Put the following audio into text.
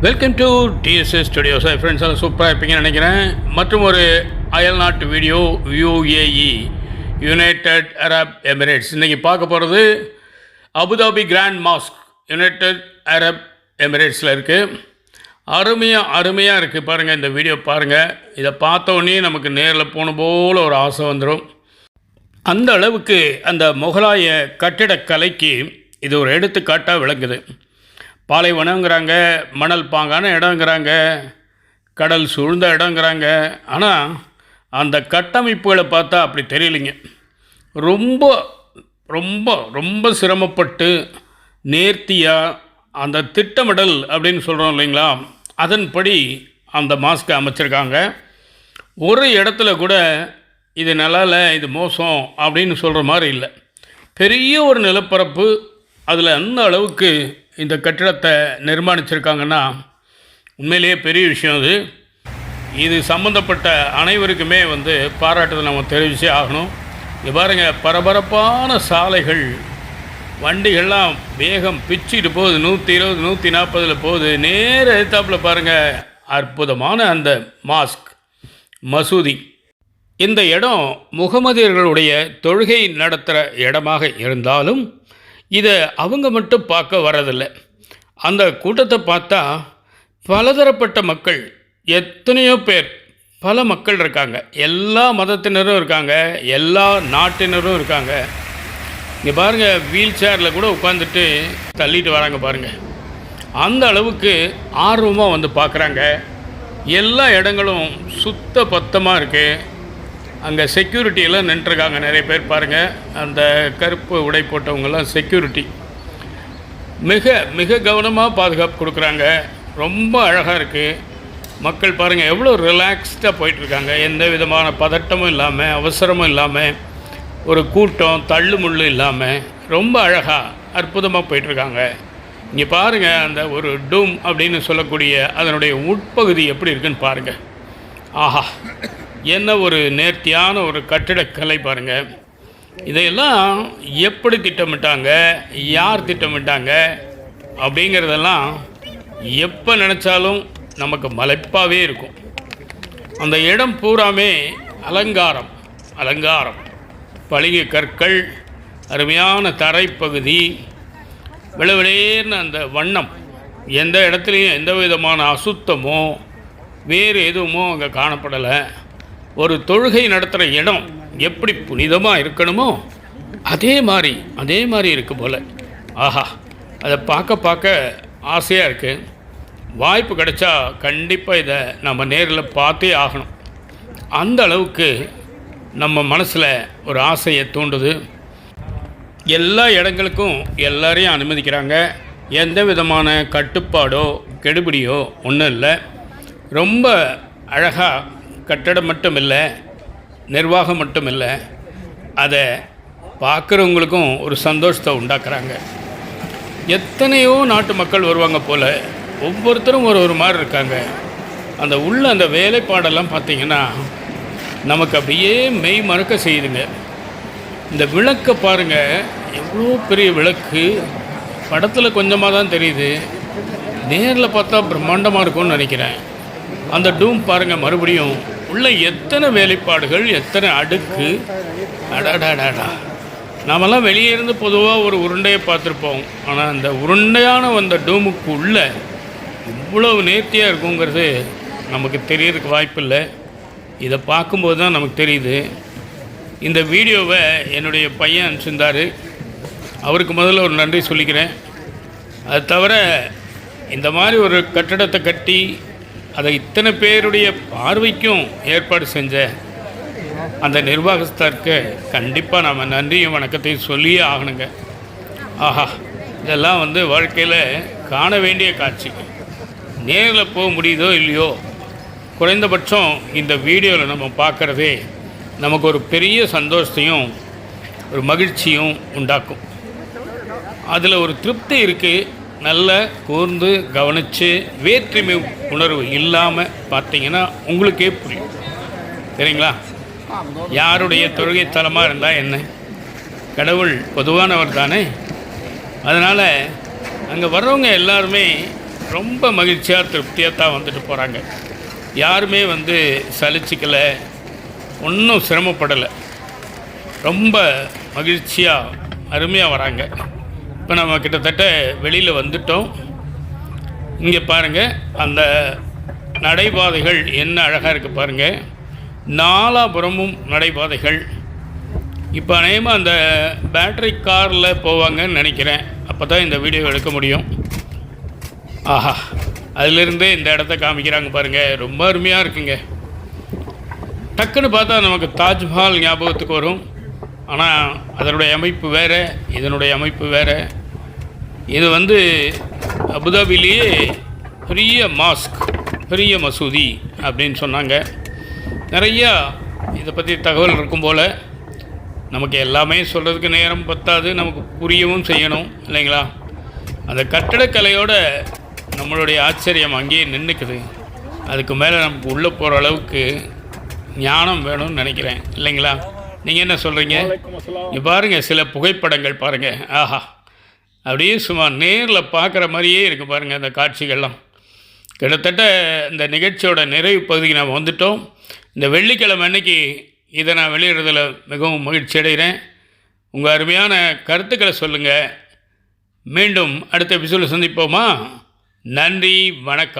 Welcome to TSS studios. Friends எல்லாம் சூப்பராக இருப்பீங்கன்னு நினைக்கிறேன். மற்றும் ஒரு அயல்நாட்டு video UAE, united Arab emirates. இன்றைக்கி பார்க்க போகிறது Abu Dhabi grand mosque united Arab எமிரேட்ஸில் இருக்குது. அருமையாக இருக்குது. பாருங்கள், இந்த வீடியோ பாருங்கள். இதை பார்த்தோன்னே நமக்கு நேரில் போன போல் ஒரு ஆசை வந்துடும். அந்த அளவுக்கு அந்த முகலாய கட்டிடக்கலைக்கு இது ஒரு எடுத்துக்காட்டாக விளங்குது. பாலைவனங்கிறாங்க, மணல் பாங்கான இடங்கிறாங்க, கடல் சூழ்ந்த இடங்கிறாங்க. ஆனால் அந்த கட்டமைப்புகளை பார்த்தா அப்படி தெரியலைங்க. ரொம்ப ரொம்ப ரொம்ப சிரமப்பட்டு நேர்த்தியாக அந்த திட்டமிடல் அப்படின்னு சொல்கிறோம் இல்லைங்களா, அதன்படி அந்த மாஸ்கை அமைச்சிருக்காங்க. ஒரு இடத்துல கூட இது நல்லா இல்லை, இது மோசம் அப்படின்னு சொல்கிற மாதிரி இல்லை. பெரிய ஒரு நிலப்பரப்பு, அதில் அந்த அளவுக்கு இந்த கட்டிடத்தை நிர்மாணிச்சிருக்காங்கன்னா உண்மையிலேயே பெரிய விஷயம். இது சம்மந்தப்பட்ட அனைவருக்குமே பாராட்டுதல் நம்ம தெரிவிச்சே ஆகணும். இங்கே பாருங்கள், பரபரப்பான சாலைகள், வண்டிகள்லாம் வேகம் பிச்சுட்டு போகுது, 120 140 போகுது. நேர எதிர்த்தாப்பில் பாருங்கள், அற்புதமான அந்த மசூதி. இந்த இடம் முகமதியர்களுடைய தொழுகை நடத்துகிற இடமாக இருந்தாலும் இதை அவங்க மட்டும் பார்க்க வரதில்லை. அந்த கூட்டத்தை பார்த்தா பலதரப்பட்ட மக்கள், எத்தனையோ பேர், பல மக்கள் இருக்காங்க. எல்லா மதத்தினரும் இருக்காங்க, எல்லா நாட்டினரும் இருக்காங்க. இங்கே பாருங்கள், வீல் சேரில் கூட உட்காந்துட்டு தள்ளிட்டு வராங்க பாருங்கள். அந்த அளவுக்கு ஆர்வமாக பார்க்குறாங்க. எல்லா இடங்களும் சுத்த பத்தமாக இருக்குது. அங்கே செக்யூரிட்டியெல்லாம் நின்றுருக்காங்க நிறைய பேர் பாருங்கள். அந்த கருப்பு உடை போட்டவங்கெல்லாம் செக்யூரிட்டி. மிக கவனமாக பாதுகாப்பு கொடுக்குறாங்க. ரொம்ப அழகாக இருக்குது. மக்கள் பாருங்கள் எவ்வளோ ரிலாக்ஸ்டாக போயிட்டுருக்காங்க. எந்த விதமான பதட்டமும் இல்லாமல், அவசரமும் இல்லாமல், ஒரு கூட்டம் தள்ளுமுள்ளு இல்லாமல் ரொம்ப அழகாக அற்புதமாக போயிட்டுருக்காங்க. இங்கே பாருங்கள், அந்த ஒரு டூம் அப்படின்னு சொல்லக்கூடிய அதனுடைய உட்பகுதி எப்படி இருக்குன்னு பாருங்கள். ஆஹா, என்ன ஒரு நேர்த்தியான ஒரு கட்டிடக்கலை பாருங்கள். இதையெல்லாம் எப்படி திட்டமிட்டாங்க, யார் திட்டமிட்டாங்க அப்படிங்கிறதெல்லாம் எப்போ நினச்சாலும் நமக்கு மலைப்பாகவே இருக்கும். அந்த இடம் பூராமே அலங்காரம், பளிங்கு கற்கள், அருமையான தரைப்பகுதி, விளவிளேர்னு அந்த வண்ணம். எந்த இடத்துலையும் எந்த விதமான அசுத்தமோ வேறு எதுவுமோ அங்கே காணப்படலை. ஒரு தொழுகை நடத்துகிற இடம் எப்படி புனிதமாக இருக்கணுமோ அதே மாதிரி இருக்கு போல். ஆஹா, அதை பார்க்க ஆசையாக இருக்குது. வாய்ப்பு கிடைச்சா கண்டிப்பாக இதை நம்ம நேரில் பார்த்தே ஆகணும். அந்த அளவுக்கு நம்ம மனசில் ஒரு ஆசையை தூண்டுது. எல்லா இடங்களுக்கும் எல்லாரையும் அனுமதிக்கிறாங்க. எந்த விதமான கட்டுப்பாடோ கெடுபிடியோ ஒன்றும் இல்லை. ரொம்ப அழகாக கட்டடம் மட்டும் இல்லை, நிர்வாகம் மட்டும் இல்லை, அதை பார்க்குறவங்களுக்கும் ஒரு சந்தோஷத்தை உண்டாக்குறாங்க. எத்தனையோ நாட்டு மக்கள் வருவாங்க போல், ஒவ்வொருத்தரும் ஒரு மாதிரி இருக்காங்க. அந்த அந்த வேலைப்பாடெல்லாம் பார்த்திங்கன்னா நமக்கு அப்படியே மெய் மறக்க செய்யுதுங்க. இந்த விளக்கை பாருங்கள், எவ்வளோ பெரிய விளக்கு. படத்தில் கொஞ்சமாக தான் தெரியுது, நேரில் பார்த்தா பிரம்மாண்டமாக இருக்கும்னு நினைக்கிறேன். அந்த டூம் பாருங்கள், மறுபடியும் உள்ள எத்தனை வேலைப்பாடுகள், எத்தனை அடுக்கு. அடாடாடாடா, நாமெல்லாம் வெளியே இருந்து பொதுவாக ஒரு உருண்டையை பார்த்துருப்போம். ஆனால் அந்த உருண்டையான அந்த டூமுக்கு உள்ள இவ்வளவு நேர்த்தியாக இருக்குங்கிறது நமக்கு தெரியறதுக்கு வாய்ப்பு இல்லை. இதை பார்க்கும்போது தான் நமக்கு தெரியுது. இந்த வீடியோவை என்னுடைய பையன் அனுப்பிச்சிருந்தார். அவருக்கு முதல்ல ஒரு நன்றி சொல்லிக்கிறேன். அது தவிர இந்த மாதிரி ஒரு கட்டடத்தை கட்டி அதை இத்தனை பேருடைய பார்வைக்கும் ஏற்பாடு செஞ்ச அந்த நிர்வாகஸ்தருக்கு கண்டிப்பாக நம்ம நன்றியும் வணக்கத்தையும் சொல்லியே ஆகணுங்க. ஆஹா, இதெல்லாம் வாழ்க்கையில் காண வேண்டிய காட்சி. நேரில் போக முடியுதோ இல்லையோ, குறைந்தபட்சம் இந்த வீடியோவில் நம்ம பார்க்குறதே நமக்கு ஒரு பெரிய சந்தோஷத்தையும் ஒரு மகிழ்ச்சியும் உண்டாக்கும். அதில் ஒரு திருப்தி இருக்குது. நல்லா கூர்ந்து கவனித்து வேற்றுமை உணர்வு இல்லாமல் பார்த்தீங்கன்னா உங்களுக்கே புரியும். சரிங்களா? யாருடைய தொழுகை தலமாக இருந்தால் என்ன, கடவுள் பொதுவானவர் தானே. அதனால் அங்கே வர்றவங்க எல்லாருமே ரொம்ப மகிழ்ச்சியாக திருப்தியாக தான் வந்துட்டு போகிறாங்க. யாருமே வந்து சலிச்சிக்கலை, ஒன்றும் சிரமப்படலை, ரொம்ப மகிழ்ச்சியாக அருமையாக வராங்க. இப்போ நம்ம கிட்டத்தட்ட வெளியில் வந்துட்டோம். இங்கே பாருங்கள், அந்த நடைபாதைகள் என்ன அழகாக இருக்குது பாருங்கள். நாலாபுரமும் நடைபாதைகள். இப்போ அநேகமாக அந்த பேட்டரி காரில் போவாங்கன்னு நினைக்கிறேன். அப்போ தான் இந்த வீடியோ எடுக்க முடியும். ஆஹா, அதிலிருந்தே இந்த இடத்த காமிக்கிறாங்க பாருங்கள். ரொம்ப அருமையாக இருக்குங்க. டக்குன்னு பார்த்தா நமக்கு தாஜ்மஹால் ஞாபகத்துக்கு வரும். ஆனால் அதனுடைய அமைப்பு வேறு, இதனுடைய அமைப்பு வேறு. இது வந்து அபுதாபிலேயே பெரிய மாஸ்க், பெரிய மசூதி அப்படின்னு சொன்னாங்க. நிறையா இதை பற்றி தகவல் இருக்கும் போல். நமக்கு எல்லாமே சொல்கிறதுக்கு நேரம் பத்தாது, நமக்கு புரியவும் செய்யணும் இல்லைங்களா? அந்த கட்டடக்கலையோட நம்மளுடைய ஆச்சரியம் அங்கேயே நின்றுக்குது. அதுக்கு மேலே நமக்கு உள்ளே போகிற அளவுக்கு ஞானம் வேணும்னு நினைக்கிறேன் இல்லைங்களா? நீங்கள் என்ன சொல்கிறீங்க? இங்கே பாருங்கள், சில புகைப்படங்கள் பாருங்கள். ஆஹா, அப்படியே சும்மா நேரில் பார்க்குற மாதிரியே இருக்குது பாருங்கள் அந்த காட்சிகள்லாம். கிட்டத்தட்ட இந்த நிகழ்ச்சியோட நிறைவு பகுதிக்கு நாம் வந்துட்டோம். இந்த வெள்ளிக்கிழமை அன்னைக்கு இதை நான் வெளியிடுறதில் மிகவும் மகிழ்ச்சி அடைகிறேன். உங்கள் அருமையான கருத்துக்களை சொல்லுங்கள். மீண்டும் அடுத்த எபிசோடில் சந்திப்போமா? நன்றி, வணக்கம்.